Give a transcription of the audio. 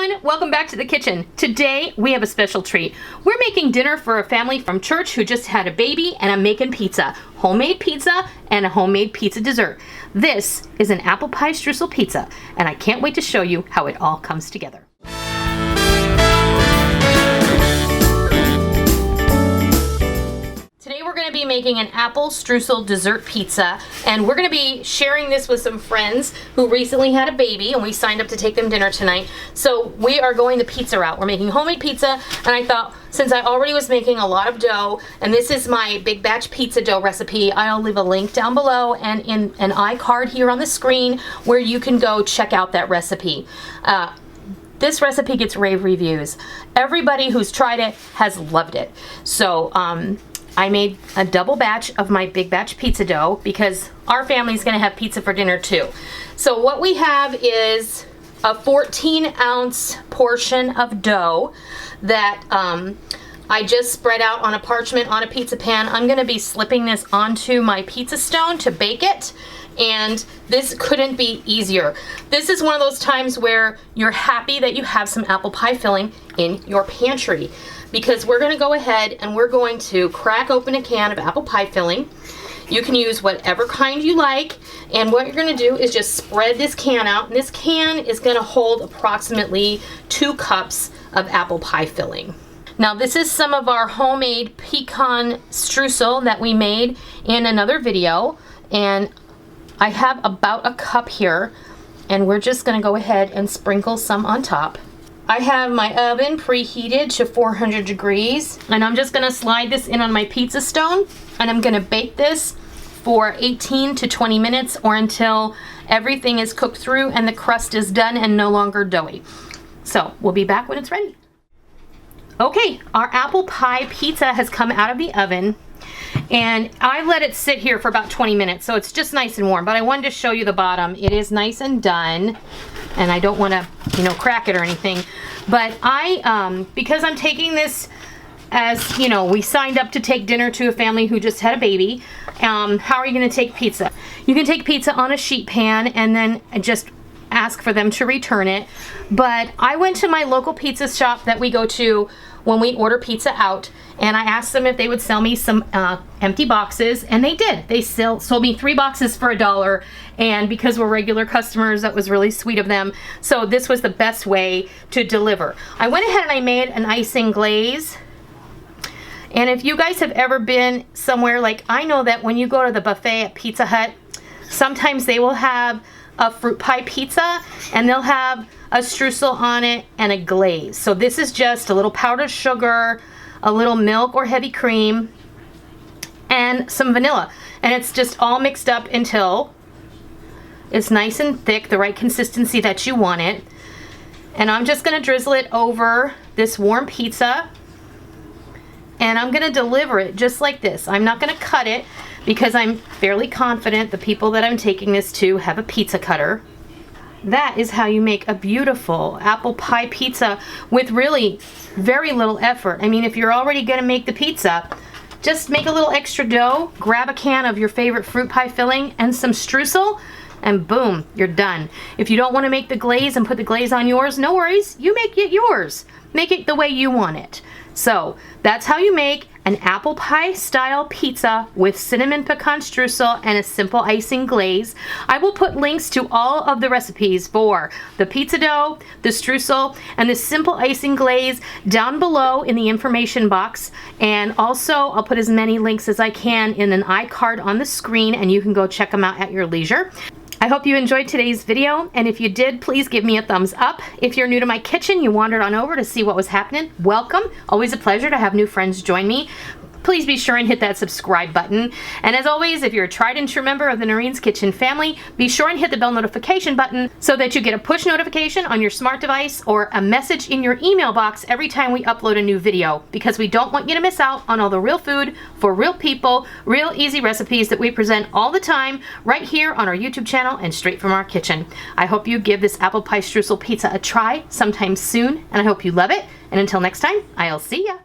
everyone, welcome back to the kitchen. Today we have a special treat. We're making dinner for a family from church who just had a baby, and I'm making pizza. Homemade pizza and a homemade pizza dessert. This is an apple pie streusel pizza, and I can't wait to show you how it all comes together. Today we're going to be making an apple streusel dessert pizza, and we're going to be sharing this with some friends who recently had a baby, and we signed up to take them dinner tonight. So we are going the pizza route. We're making homemade pizza, and I thought since I already was making a lot of dough, and this is my big batch pizza dough recipe, I'll leave a link down below and in an iCard here on the screen where you can go check out that recipe. This recipe gets rave reviews. Everybody who's tried it has loved it. So I made a double batch of my big batch pizza dough because our family's gonna have pizza for dinner too. So what we have is a 14-ounce portion of dough that I just spread out on a parchment on a pizza pan. I'm gonna be slipping this onto my pizza stone to bake it, and this couldn't be easier. This is one of those times where you're happy that you have some apple pie filling in your pantry, because we're gonna go ahead and we're going to crack open a can of apple pie filling. You can use whatever kind you like, and what you're gonna do is just spread this can out, and this can is gonna hold approximately 2 cups of apple pie filling. Now this is some of our homemade pecan streusel that we made in another video, and I have about a cup here, and we're just gonna go ahead and sprinkle some on top. I have my oven preheated to 400 degrees, and I'm just gonna slide this in on my pizza stone, and I'm gonna bake this for 18 to 20 minutes or until everything is cooked through and the crust is done and no longer doughy. So we'll be back when it's ready. Okay, our apple pie pizza has come out of the oven, and I let it sit here for about 20 minutes, so it's just nice and warm, but I wanted to show you the bottom. It is nice and done, and I don't want to, crack it or anything, but because I'm taking this as, we signed up to take dinner to a family who just had a baby, how are you going to take pizza? You can take pizza on a sheet pan and then just ask for them to return it, but I went to my local pizza shop that we go to when we order pizza out, and I asked them if they would sell me some empty boxes, and they did. They sold me 3 boxes for $1, and because we're regular customers, that was really sweet of them. So this was the best way to deliver. I went ahead and I made an icing glaze, and if you guys have ever been somewhere, like I know that when you go to the buffet at Pizza Hut, sometimes they will have a fruit pie pizza, and they'll have a streusel on it and a glaze. So this is just a little powdered sugar, a little milk or heavy cream, and some vanilla, and it's just all mixed up until it's nice and thick, the right consistency that you want it. And I'm just gonna drizzle it over this warm pizza, and I'm gonna deliver it just like this. I'm not gonna cut it because I'm fairly confident the people that I'm taking this to have a pizza cutter. That is how you make a beautiful apple pie pizza with really very little effort. I mean, if you're already gonna make the pizza, just make a little extra dough, grab a can of your favorite fruit pie filling and some streusel, and boom, you're done. If you don't wanna make the glaze and put the glaze on yours, no worries, you make it yours. Make it the way you want it. So that's how you make an apple pie style pizza with cinnamon pecan streusel and a simple icing glaze. I will put links to all of the recipes for the pizza dough, the streusel, and the simple icing glaze down below in the information box. And also I'll put as many links as I can in an iCard on the screen, and you can go check them out at your leisure. I hope you enjoyed today's video, and if you did, please give me a thumbs up. If you're new to my kitchen, you wandered on over to see what was happening, welcome. Always a pleasure to have new friends join me. Please be sure and hit that subscribe button. And as always, if you're a tried and true member of the Noreen's Kitchen family, be sure and hit the bell notification button so that you get a push notification on your smart device or a message in your email box every time we upload a new video, because we don't want you to miss out on all the real food for real people, real easy recipes that we present all the time right here on our YouTube channel and straight from our kitchen. I hope you give this apple pie streusel pizza a try sometime soon, and I hope you love it. And until next time, I'll see ya.